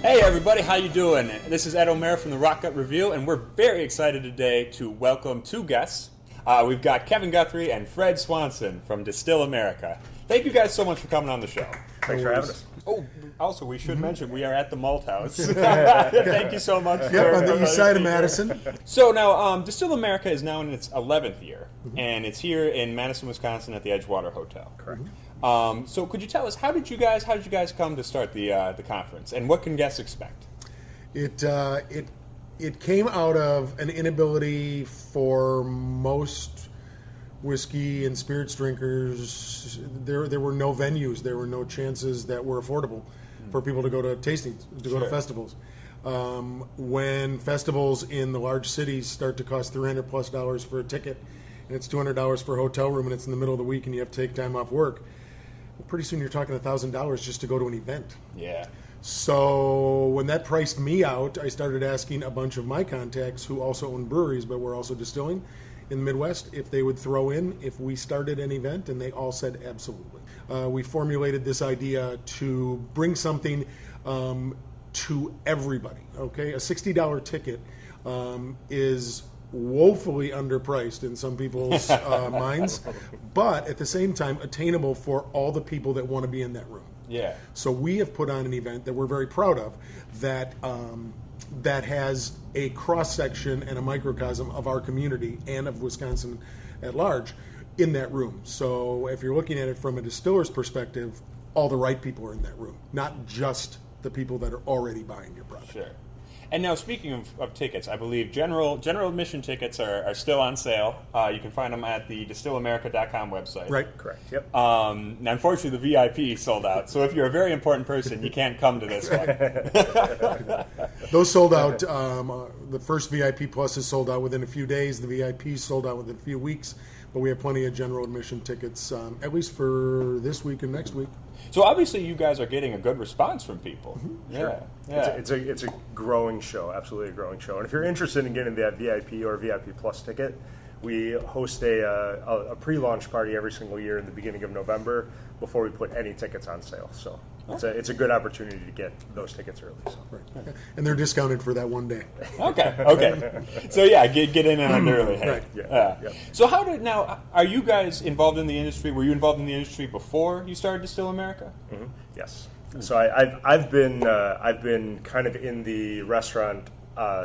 Hey everybody, how you doing? This is Ed O'Mara from the Rotgut Review, and we're very excited today to welcome two guests. We've got Kevin Guthrie and Fred Swanson from Distill America. Thank you guys so much for coming on the show. Thanks for having us. Oh, also we should mention we are at the Malt House. Thank you so much. Yep, on the east side of Madison. So now, Distill America is now in its 11th year, and it's here in Madison, Wisconsin at the Edgewater Hotel. Correct. So could you tell us how did you guys come to start the conference, and what can guests expect? It came out of an inability for most whiskey and spirits drinkers. There were no venues, there were no chances that were affordable for people to go to tastings, to go to festivals. When festivals in the large cities start to cost $300+ for a ticket, and it's $200 for a hotel room, and it's in the middle of the week, and you have to take time off work, well, pretty soon you're talking $1,000 just to go to an event. Yeah. So when that priced me out, I started asking a bunch of my contacts who also own breweries but were also distilling in the Midwest if they would throw in if we started an event, and they all said absolutely. We formulated this idea to bring something to everybody. Okay, a $60 ticket is woefully underpriced in some people's minds, but at the same time attainable for all the people that want to be in that room. Yeah. So we have put on an event that we're very proud of that that has a cross-section and a microcosm of our community and of Wisconsin at large in that room. So if you're looking at it from a distiller's perspective, all the right people are in that room, not just the people that are already buying your product. Sure. And now, speaking of tickets, I believe general admission tickets are still on sale. You can find them at the distillamerica.com website. Right. Correct. Yep. Now, unfortunately, the VIP sold out. So if you're a very important person, you can't come to this one. Those sold out. The first VIP Plus is sold out within a few days. The VIP sold out within a few weeks. But we have plenty of general admission tickets, at least for this week and next week. So obviously, you guys are getting a good response from people. Mm-hmm. Sure. Yeah. It's a growing show, absolutely a growing show. And if you're interested in getting that VIP or VIP Plus ticket, we host a pre-launch party every single year in the beginning of November before we put any tickets on sale. So it's a good opportunity to get those tickets early. So. Right. And they're discounted for that one day. Okay. So yeah, get in on early. Hey. Right. Yeah. So are you guys involved in the industry? Were you involved in the industry before you started Distill America? Mm-hmm. Yes. So I've been kind of in the restaurant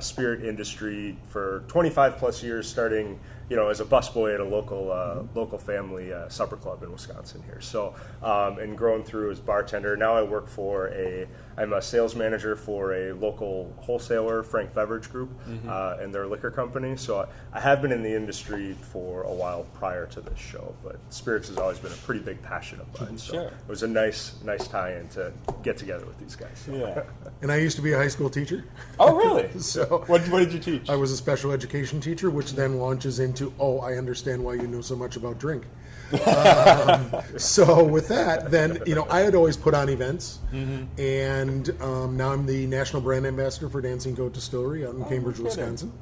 spirit industry for 25 plus years, starting as a busboy at a local family supper club in Wisconsin here. So and growing through as bartender. Now I work I'm a sales manager for a local wholesaler, Frank Beverage Group, and their liquor company. So I have been in the industry for a while prior to this show, but spirits has always been a pretty big passion of mine. So Sure. It was a nice tie-in to get together with these guys. So. Yeah. And I used to be a high school teacher. Oh, really? So what did you teach? I was a special education teacher, which then launches into, I understand why you know so much about drink. So with that, then, I had always put on events, and now I'm the national brand ambassador for Dancing Goat Distillery out in Cambridge, Wisconsin.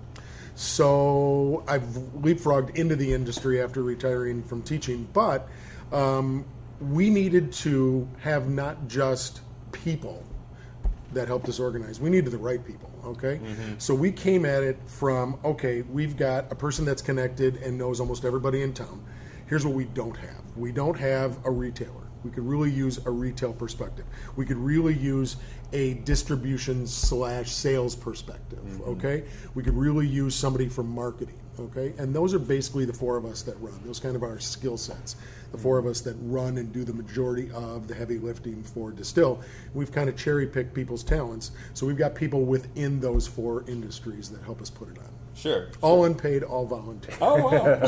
So I've leapfrogged into the industry after retiring from teaching, but we needed to have not just people that helped us organize. We needed the right people, okay? So we came at it from, we've got a person that's connected and knows almost everybody in town. Here's what we don't have. We don't have a retailer. We could really use a retail perspective. We could really use a distribution/sales perspective, okay? We could really use somebody from marketing, okay? And those are basically the four of us that run. Those kind of our skill sets. The four of us that run and do the majority of the heavy lifting for Distill. We've kind of cherry-picked people's talents. So we've got people within those four industries that help us put it on. Sure. All unpaid, all volunteer. Oh, wow.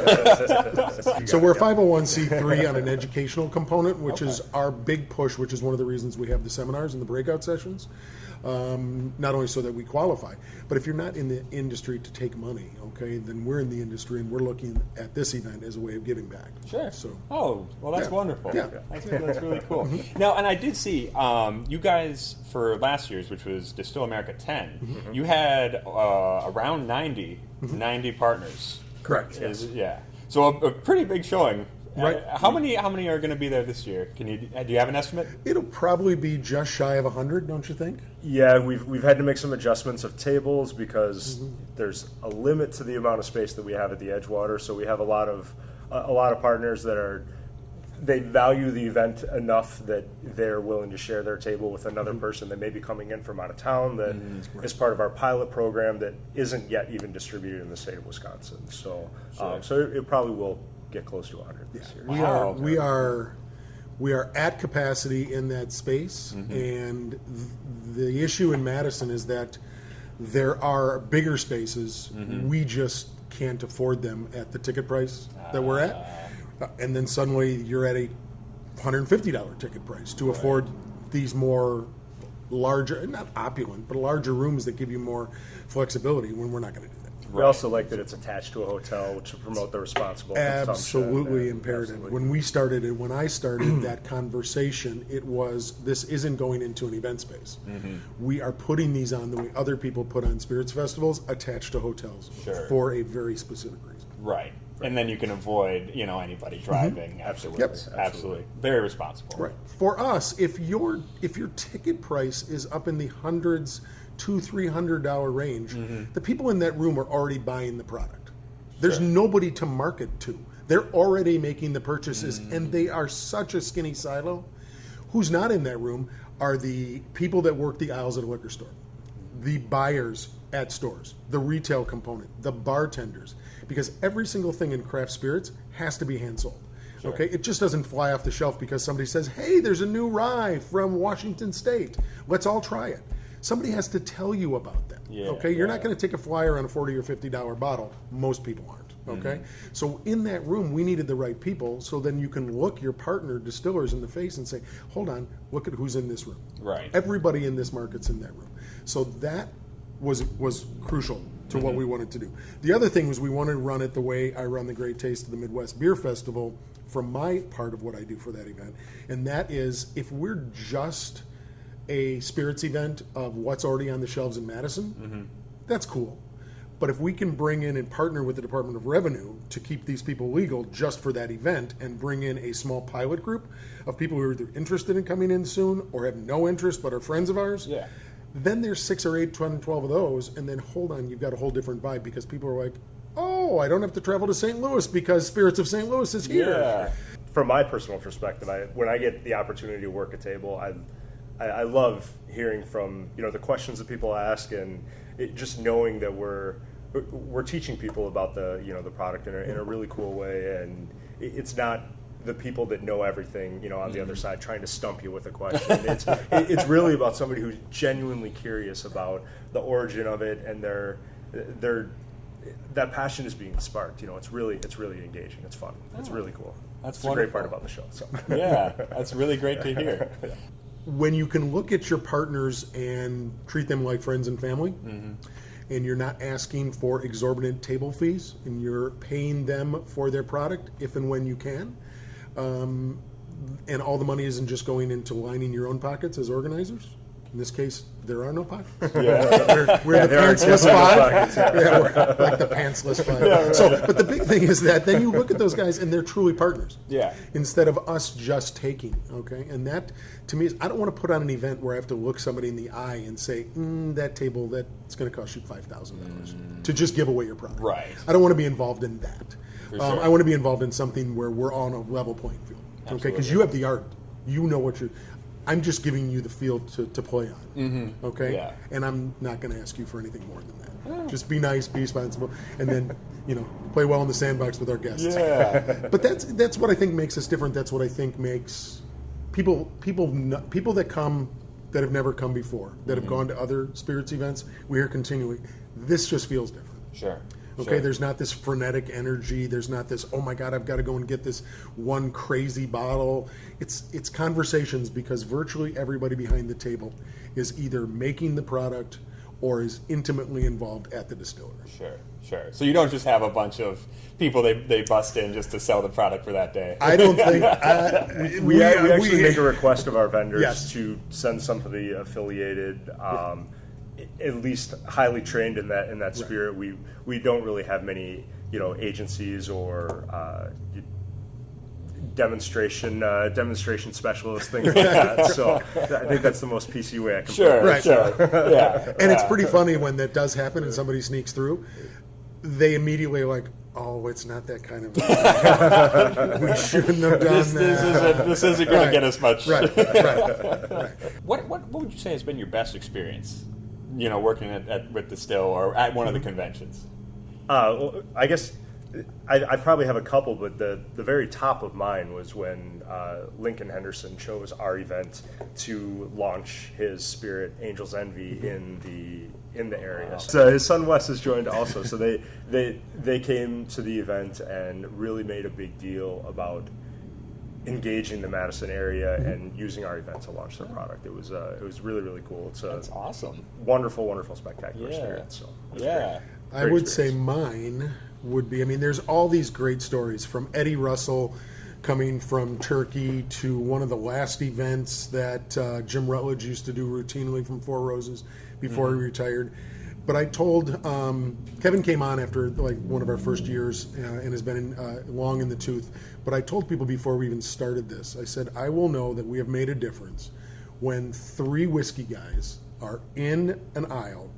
So we're 501c3 on an educational component, which is our big push, which is one of the reasons we have the seminars and the breakout sessions. Not only so that we qualify, but if you're not in the industry to take money, then we're in the industry and we're looking at this event as a way of giving back. Sure. So, that's wonderful. Yeah. That's really cool. Now, and I did see you guys for last year's, which was Distill America 10, you had around 90 partners. Correct. Yeah. So a pretty big showing Right. How many are going to be there this year? Do you have an estimate? It'll probably be just shy of 100, don't you think? Yeah, we've had to make some adjustments of tables because there's a limit to the amount of space that we have at the Edgewater. So we have a lot of partners that they value the event enough that they're willing to share their table with another person that may be coming in from out of town that is part of our pilot program that isn't yet even distributed in the state of Wisconsin. So so it probably will get close to 100 this year. We are at capacity in that space, and the issue in Madison is that there are bigger spaces. We just can't afford them at the ticket price that we're at. And then suddenly you're at a $150 ticket price to afford these more larger, not opulent, but larger rooms that give you more flexibility when we're not going to do that. We also like that it's attached to a hotel, which will promote the responsible consumption. Absolutely imperative. Absolutely. When I started that conversation, it was, this isn't going into an event space. We are putting these on the way other people put on spirits festivals, attached to hotels for a very specific reason. Right. And then you can avoid, anybody driving. Absolutely. Yep. Absolutely. Very responsible. Right. For us, if your ticket price is up in the hundreds, $200-$300 range, the people in that room are already buying the product. There's nobody to market to. They're already making the purchases, and they are such a skinny silo. Who's not in that room are the people that work the aisles at a liquor store, the buyers at stores, the retail component, the bartenders, because every single thing in craft spirits has to be hand sold. Okay, it just doesn't fly off the shelf because somebody says, "Hey, there's a new rye from Washington State. Let's all try it." Somebody has to tell you about that. You're not going to take a flyer on a $40 or $50 bottle. Most people aren't. Okay, so in that room, we needed the right people. So then you can look your partner distillers in the face and say, "Hold on, look at who's in this room." Right. Everybody in this market's in that room. So that was crucial to what we wanted to do. The other thing was we wanted to run it the way I run the Great Taste of the Midwest Beer Festival from my part of what I do for that event. And that is, if we're just a spirits event of what's already on the shelves in Madison, that's cool. But if we can bring in and partner with the Department of Revenue to keep these people legal just for that event and bring in a small pilot group of people who are either interested in coming in soon or have no interest but are friends of ours, then there's 6 or 8, 10, 12 of those, and then hold on, you've got a whole different vibe because people are like, "Oh, I don't have to travel to St. Louis because Spirits of St. Louis is here." Yeah. From my personal perspective, when I get the opportunity to work a table, I love hearing from the questions that people ask, and just knowing that we're teaching people about the the product in a really cool way, and it's not the people that know everything on the other side trying to stump you with a question. It's really about somebody who's genuinely curious about the origin of it, and that passion is being sparked. It's really engaging. It's fun. It's really cool. That's a great part about the show. So. Yeah, that's really great to hear. When you can look at your partners and treat them like friends and family, and you're not asking for exorbitant table fees, and you're paying them for their product if and when you can, and all the money isn't just going into lining your own pockets as organizers. In this case, there are no pockets. Yeah. We're the pantsless five. We're like the pantsless five. But the big thing is that then you look at those guys and they're truly partners. Yeah. Instead of us just taking. Okay. And that, to me, is I don't want to put on an event where I have to look somebody in the eye and say, that table, that's going to cost you $5,000 to just give away your product. Right. I don't want to be involved in that. For sure. I want to be involved in something where we're on a level playing field. Okay. Because you have the art. You know what you're. I'm just giving you the field to play on, okay? Yeah. And I'm not going to ask you for anything more than that. Just be nice, be responsible, and then, play well in the sandbox with our guests. Yeah. But that's what I think makes us different. That's what I think makes people that come that have never come before, that have gone to other spirits events, we hear continually, this just feels different. Sure. Okay, there's not this frenetic energy. There's not this, oh my God, I've got to go and get this one crazy bottle. It's conversations because virtually everybody behind the table is either making the product or is intimately involved at the distillery. Sure. So you don't just have a bunch of people they bust in just to sell the product for that day. I don't think... we actually make a request of our vendors to send somebody affiliated... at least highly trained in that spirit. We don't really have many agencies or demonstration specialist, things like that. So I think that's the most PC way I can put it. Right. Sure. Yeah. And it's pretty funny when that does happen and somebody sneaks through. They immediately are like, oh, it's not that kind of. We shouldn't have done that. This isn't going to get us much. Right. What would you say has been your best experience? Working with Distill or at one of the conventions. Well, I guess I probably have a couple, but the very top of mine was when Lincoln Henderson chose our event to launch his spirit Angel's Envy in the area. Wow. So his son Wes has joined also. So they came to the event and really made a big deal about engaging the Madison area and using our event to launch their product. It was really, really cool. That's awesome. Wonderful, spectacular experience. So yeah. I would say mine would be, there's all these great stories from Eddie Russell coming from Turkey to one of the last events that Jim Rutledge used to do routinely from Four Roses before he retired. But I told, Kevin came on after one of our first years and has been long in the tooth. But I told people before we even started this, I said, I will know that we have made a difference when 3 whiskey guys are in an aisle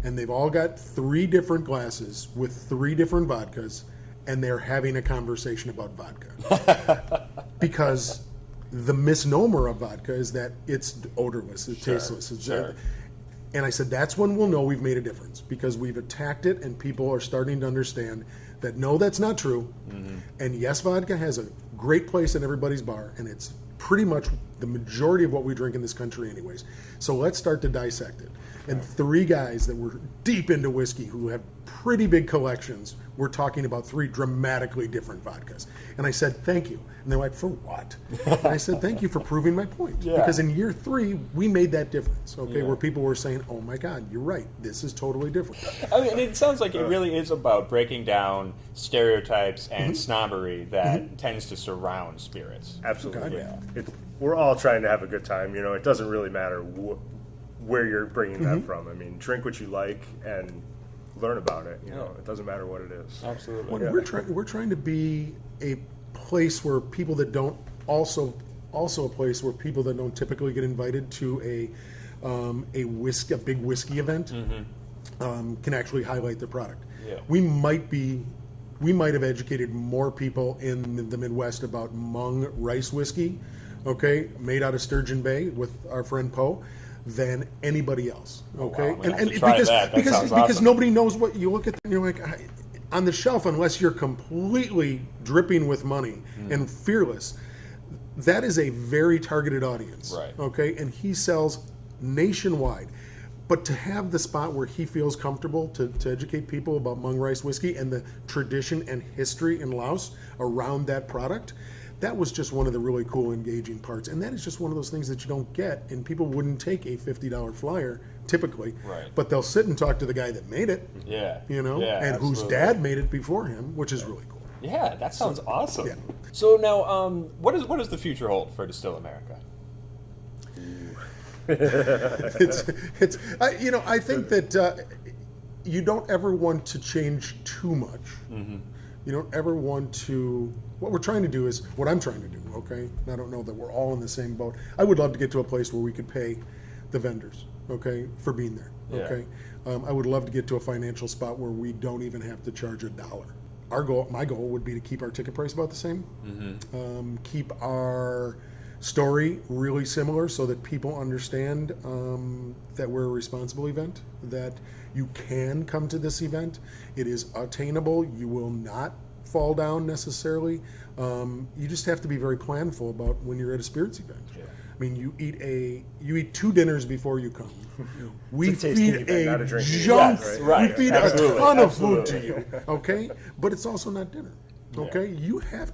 and they've all got 3 different glasses with 3 different vodkas and they're having a conversation about vodka. Because the misnomer of vodka is that it's odorless, it's tasteless. And I said, that's when we'll know we've made a difference, because we've attacked it and people are starting to understand that, no, that's not true. And yes, vodka has a great place in everybody's bar, and it's pretty much the majority of what we drink in this country anyways. So let's start to dissect it. And 3 guys that were deep into whiskey who have pretty big collections were talking about 3 dramatically different vodkas. And I said, thank you. And they're like, for what? And I said, thank you for proving my point. Yeah. Because in year 3, we made that difference, where people were saying, oh my God, you're right. This is totally different. It sounds like it really is about breaking down stereotypes and snobbery that tends to surround spirits. Absolutely. Okay. We're all trying to have a good time. It doesn't really matter where you're bringing that from. Drink what you like and learn about it. It doesn't matter what it is. Absolutely. Well, we're trying to be a place where people that don't also a place where people that don't typically get invited to a big whiskey event can actually highlight their product. Yeah. We might have educated more people in the Midwest about Mung rice whiskey, made out of Sturgeon Bay with our friend Poe, than anybody else. Okay, wow. And because nobody knows what you look at and you're like, on the shelf, unless you're completely dripping with money and fearless, that is a very targeted audience. Right. Okay, and he sells nationwide. But to have the spot where he feels comfortable to educate people about Mung rice whiskey and the tradition and history in Laos around that product, that was just one of the really cool, engaging parts. And that is just one of those things that you don't get, and people wouldn't take a $50 flyer typically, right. But they'll sit and talk to the guy that made it, and whose dad made it before him, which is really cool. Yeah, that sounds awesome. Yeah. So now, what does the future hold for Distill America? I think that you don't ever want to change too much. You don't ever want to. What we're trying to do is what I'm trying to do. Okay, and I don't know that we're all in the same boat. I would love to get to a place where we could pay the vendors, for being there. Okay, I would love to get to a financial spot where we don't even have to charge $1. My goal would be to keep our ticket price about the same. Keep our story really similar so that people understand that we're a responsible event, that you can come to this event. It is attainable. You will not fall down necessarily. You just have to be very planful about when you're at a spirits event. Yeah. You eat 2 dinners before you come. We feed a ton of food to you, but it's also not dinner. Okay, you have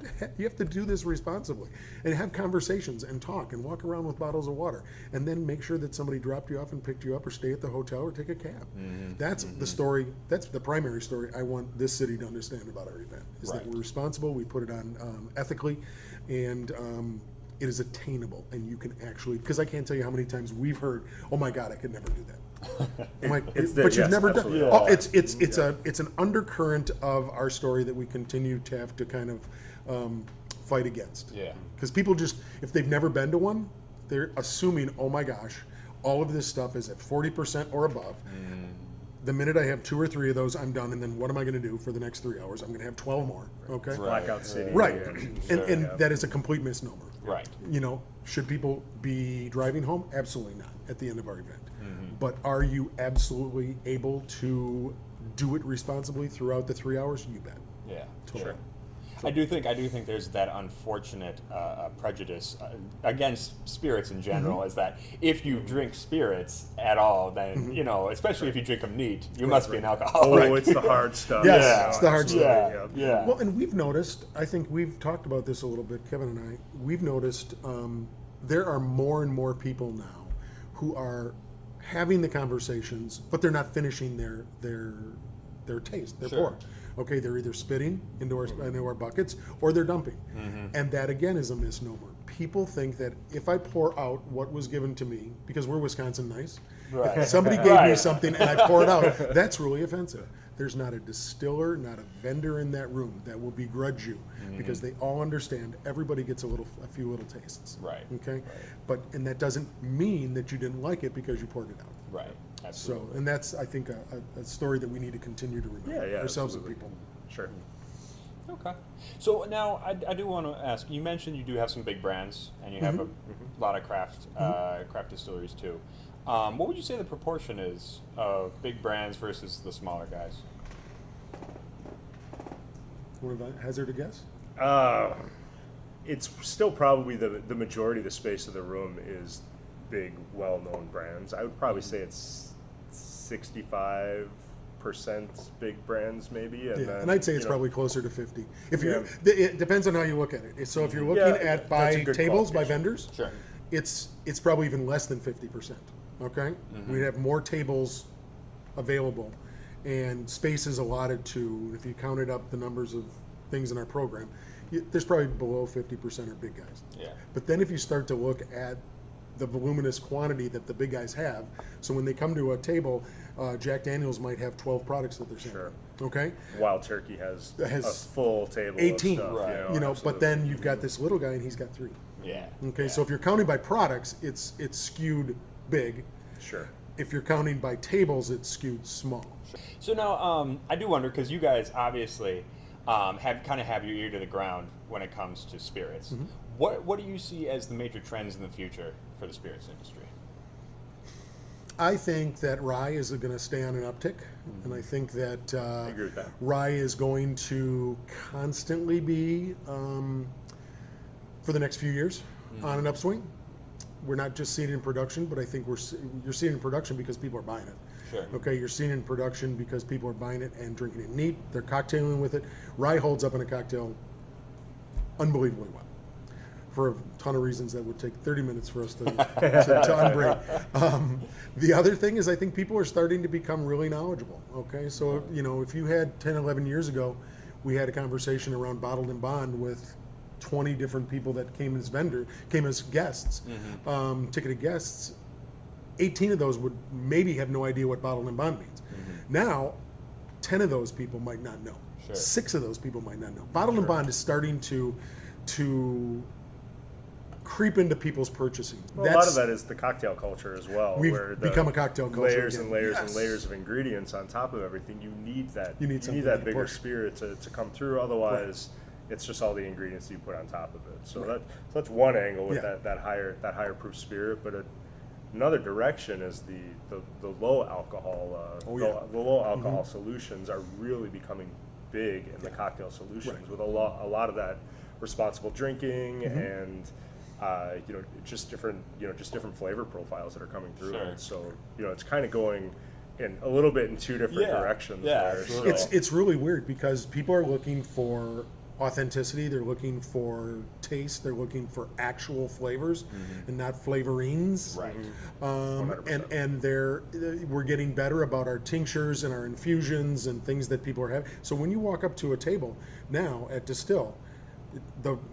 to do this responsibly and have conversations and talk and walk around with bottles of water, and then make sure that somebody dropped you off and picked you up, or stay at the hotel or take a cab. That's the story. That's the primary story I want this city to understand about our event, is that we're responsible. We put it on ethically, and it is attainable, and you can actually. Because I can't tell you how many times we've heard, "Oh my God, I could never do that." But you've never done. Yeah. Oh, it's an undercurrent of our story that we continue to have to kind of fight against. Yeah. Because people just, if they've never been to one, they're assuming, oh my gosh, all of this stuff is at 40% or above. The minute I have 2 or 3 of those, I'm done. And then what am I going to do for the next 3 hours? I'm going to have 12 more. Okay. Blackout City. Right. Yeah. And that is a complete misnomer. Right. You know, should people be driving home? Absolutely not at the end of our event. But are you absolutely able to do it responsibly throughout the 3 hours? You bet. Yeah. Totally. Sure. I do think there's that unfortunate prejudice against spirits in general, is that if you drink spirits at all, then you know, especially if you drink them neat, you must be an alcoholic. Oh, it's the hard stuff. Yes, Yeah, it's the hard stuff. Yeah, yeah. Well, and we've noticed, I think we've talked about this a little bit, Kevin and I, we've noticed there are more and more people now who are having the conversations, but they're not finishing their taste, their pour. Okay, they're either spitting into our buckets or they're dumping. And that, again, is a misnomer. People think that if I pour out what was given to me, because we're Wisconsin nice, Right. somebody gave me something and I pour it out, that's really offensive. There's not a distiller, not a vendor in that room that will begrudge you, because they all understand everybody gets a few little tastes. Right. Okay? And that doesn't mean that you didn't like it because you poured it out. Right. Absolutely. So, and that's, I think, a story that we need to continue to remember ourselves and people. Sure. Okay. So now I do want to ask. You mentioned you do have some big brands, and you have a lot of craft distilleries too. What would you say the proportion is of big brands versus the smaller guys? Want to hazard a guess? It's still probably the majority of the space of the room is big, well-known brands. I would probably say it's 65% big brands, maybe. And, And I'd say it's probably closer to 50. If Yeah. it depends on how you look at it. So if you're looking at that's by a good tables, by qualification. vendors, Sure. it's probably even less than 50%. Okay, we have more tables available, and space is allotted to. If you counted up the numbers of things in our program, there's probably below 50% are big guys. Yeah. But then if you start to look at the voluminous quantity that the big guys have, so when they come to a table, Jack Daniels might have 12 products that they're selling. Sure. Okay. Wild Turkey has a full table 18, of stuff. right. You know, absolutely. but then you've got this little guy and he's got 3. Yeah. Okay, Yeah. so if you're counting by products, it's skewed big. Sure. If you're counting by tables, it's skewed small. So now I do wonder, because you guys obviously have your ear to the ground when it comes to spirits. What do you see as the major trends in the future for the spirits industry? I think that rye is going to stay on an uptick, and I think that I agree with that. rye is going to constantly be, for the next few years, on an upswing. We're not just seeing it in production, but I think you're seeing it in production because people are buying it. Sure. Okay, you're seeing it in production because people are buying it and drinking it neat. They're cocktailing with it. Rye holds up in a cocktail unbelievably well, for a ton of reasons that would take 30 minutes for us to unbraid. The other thing is I think people are starting to become really knowledgeable. Okay, so you know, if you had 10, 11 years ago, we had a conversation around bottled and bond with 20 different people that came as guests, ticketed guests. 18 of those would maybe have no idea what bottled and bond means. Now, 10 of those people might not know. Sure. 6 of those people might not know. Bottled and bond is starting to creep into people's purchasing. Well, a lot of that is the cocktail culture as well. We've where become a cocktail culture layers again. and layers Yes. and layers of ingredients on top of everything. You need that. You need something that to bigger push. spirit to come through. Otherwise, it's just all the ingredients you put on top of it. So that's one angle with Yeah. that higher proof spirit. But another direction is the low alcohol. The low alcohol solutions are really becoming big in the cocktail solutions, with a lot of that responsible drinking and just different flavor profiles that are coming through. Sure. And so it's kind of going in a little bit in two different directions. Yeah, there. absolutely. So, It's really weird because people are looking for authenticity, they're looking for taste, they're looking for actual flavors and not flavorings. Right. 100%. And we're getting better about our tinctures and our infusions and things that people are having. So when you walk up to a table now at Distill,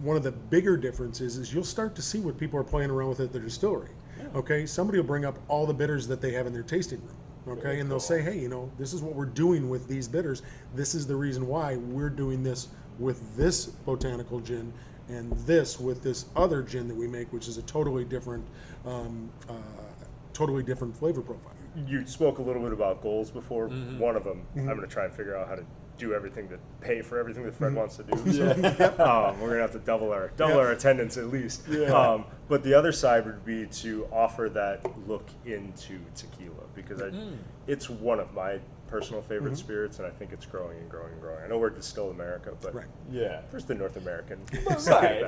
one of the bigger differences is you'll start to see what people are playing around with at their distillery. Okay, somebody will bring up all the bitters that they have in their tasting room. Okay, and they'll say, hey, this is what we're doing with these bitters. This is the reason why we're doing this with this botanical gin And this with this other gin that we make, which is a totally different flavor profile. You spoke a little bit about goals before. One of them, I'm going to try and figure out how to do everything to pay for everything that Fred wants to do. So, we're going to have to double our attendance at least. Yeah. But the other side would be to offer that look into tequila, because it's one of my personal favorite spirits, and I think it's growing and growing and growing. I know we're Distill America, but there's the North American.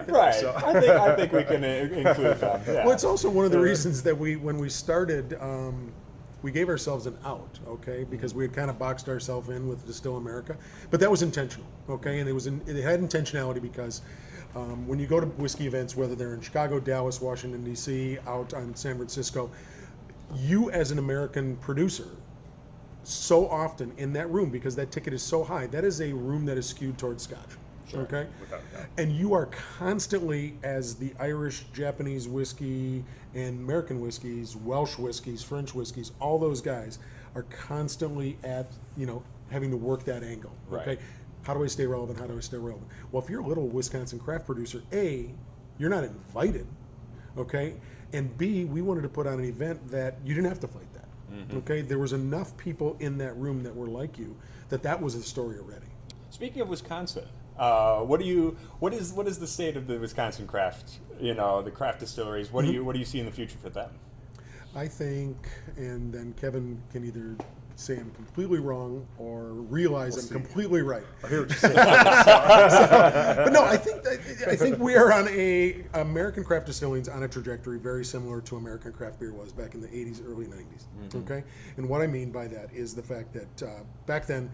Right. So. I think we can include them. Yeah. Well, it's also one of the reasons that when we started, we gave ourselves an out, okay, because we had kind of boxed ourselves in with Distill America, but that was intentional, okay, and it had intentionality because when you go to whiskey events, whether they're in Chicago, Dallas, Washington D.C., out on San Francisco, you as an American producer, so often in that room, because that ticket is so high, that is a room that is skewed towards Scotch. Sure. Okay, Without doubt. and you are constantly, as the Irish, Japanese whiskey, and American whiskeys, Welsh whiskeys, French whiskeys, all those guys are constantly at, having to work that angle. Okay, Right. how do I stay relevant? How do I stay relevant? Well, if you're a little Wisconsin craft producer, A, you're not invited, okay, and B, we wanted to put on an event that you didn't have to fight that. Okay, there was enough people in that room that were like you that was the story already. Speaking of Wisconsin, what is the state of the Wisconsin craft? The craft distilleries. What do you see in the future for them? I think, and then Kevin can either say I'm completely wrong or realize I'm completely right. I hear what you're saying. But no, I think we are on American craft distilling's on a trajectory very similar to American craft beer was back in the 80s, early 90s. Okay, and what I mean by that is the fact that back then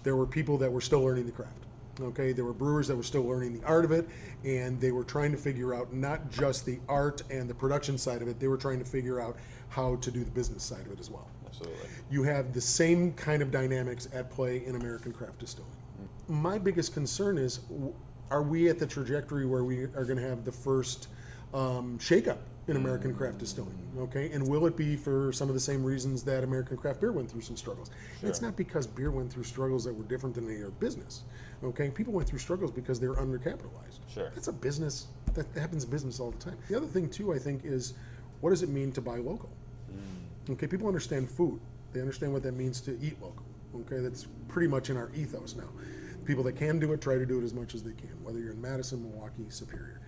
there were people that were still learning the craft. Okay, there were brewers that were still learning the art of it, and they were trying to figure out not just the art and the production side of it, they were trying to figure out how to do the business side of it as well. Absolutely. You have the same kind of dynamics at play in American craft distilling. My biggest concern is, are we at the trajectory where we are going to have the first shakeup in American craft distilling? Okay, and will it be for some of the same reasons that American craft beer went through some struggles? Sure. It's not because beer went through struggles that were different than any other business. Okay, people went through struggles because they were undercapitalized. Sure. That's a business. That happens in business all the time. The other thing too, I think, is what does it mean to buy local? Okay, people understand food. They understand what that means to eat local. Okay, that's pretty much in our ethos now. People that can do it, try to do it as much as they can, whether you're in Madison, Milwaukee, Superior.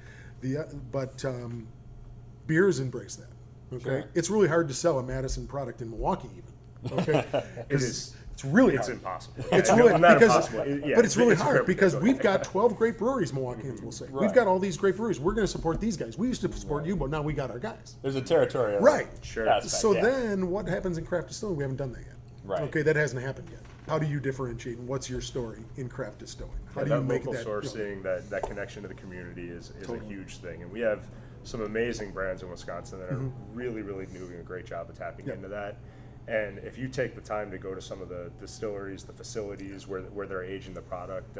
But beers embrace that. Okay, Sure. it's really hard to sell a Madison product in Milwaukee, even. Okay, It is. It's really It's hard. impossible. It's Yeah, really no, not because, impossible. but it's really a hard great- because go we've ahead. got 12 great breweries, Milwaukeeans will say. We've Right. got all these great breweries. We're going to support these guys. We used to support you, but now we got our guys. There's a territorial Right. Sure. aspect, So yeah. then what happens in craft distilling? We haven't done that yet. Right. Okay, that hasn't happened yet. How do you differentiate and what's your story in craft distilling? How do you that make local that? sourcing, that connection to the community is Totally. a huge thing, and we have some amazing brands in Wisconsin that are really doing a great job of tapping Yep. into that. And if you take the time to go to some of the distilleries, the facilities where they're aging the product,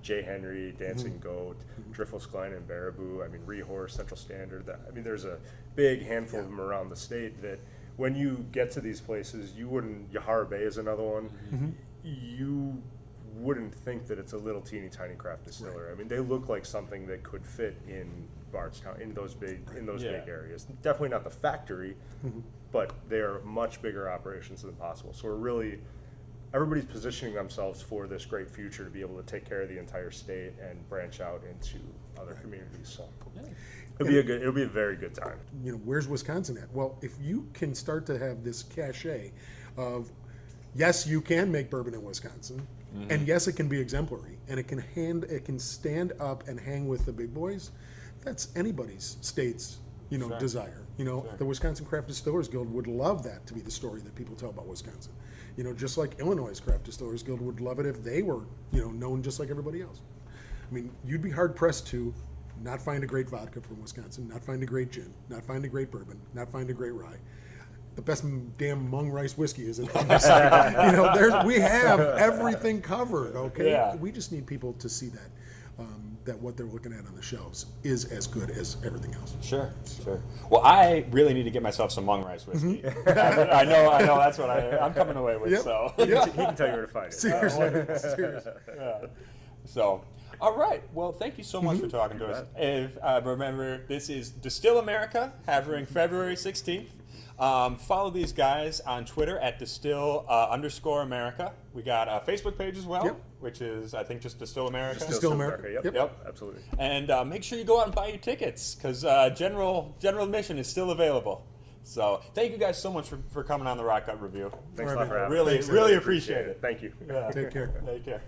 J. Henry, Dancing Goat, Driffelsklein and Baraboo, I mean Rehorse, Central Standard, there's a big handful of them around the state that when you get to these places, Yahara Bay is another one, you wouldn't think that it's a little teeny tiny craft distillery. I mean, they look like something that could fit in Bardstown, in those big Yeah. big areas. Definitely not the factory, but they are much bigger operations than possible. So everybody's positioning themselves for this great future to be able to take care of the entire state and branch out into other communities. So it'll be a very good time. Where's Wisconsin at? Well, if you can start to have this cachet of, yes, you can make bourbon in Wisconsin, and yes, it can be exemplary, and it can stand up and hang with the big boys. That's anybody's state's Sure. desire. The Wisconsin Craft Distillers Guild would love that to be the story that people tell about Wisconsin. Just like Illinois Craft Distillers Guild would love it if they were known just like everybody else. I mean, you'd be hard pressed to not find a great vodka from Wisconsin, not find a great gin, not find a great bourbon, not find a great rye. The best damn mung rice whiskey is in the state. We have everything covered. Okay, Yeah. we just need people to see that that what they're looking at on the shelves is as good as everything else. Sure. Well, I really need to get myself some Hmong rice whiskey. I know. That's what I'm coming away with. Yep. So, He can tell you where to find it. Seriously. yeah. So, All right. Well, thank you so much for talking to us. If, remember, this is Distill America, having February 16th. Follow these guys on Twitter at Distill_America. We got a Facebook page as well, which is, I think, just Distill America. Distill America. Yep. Absolutely. And make sure you go out and buy your tickets, because general admission is still available. So thank you guys so much for coming on the Rotgut Review. Thanks a lot for having me. Really appreciate it. Thank you. Yeah. Take care. Take care.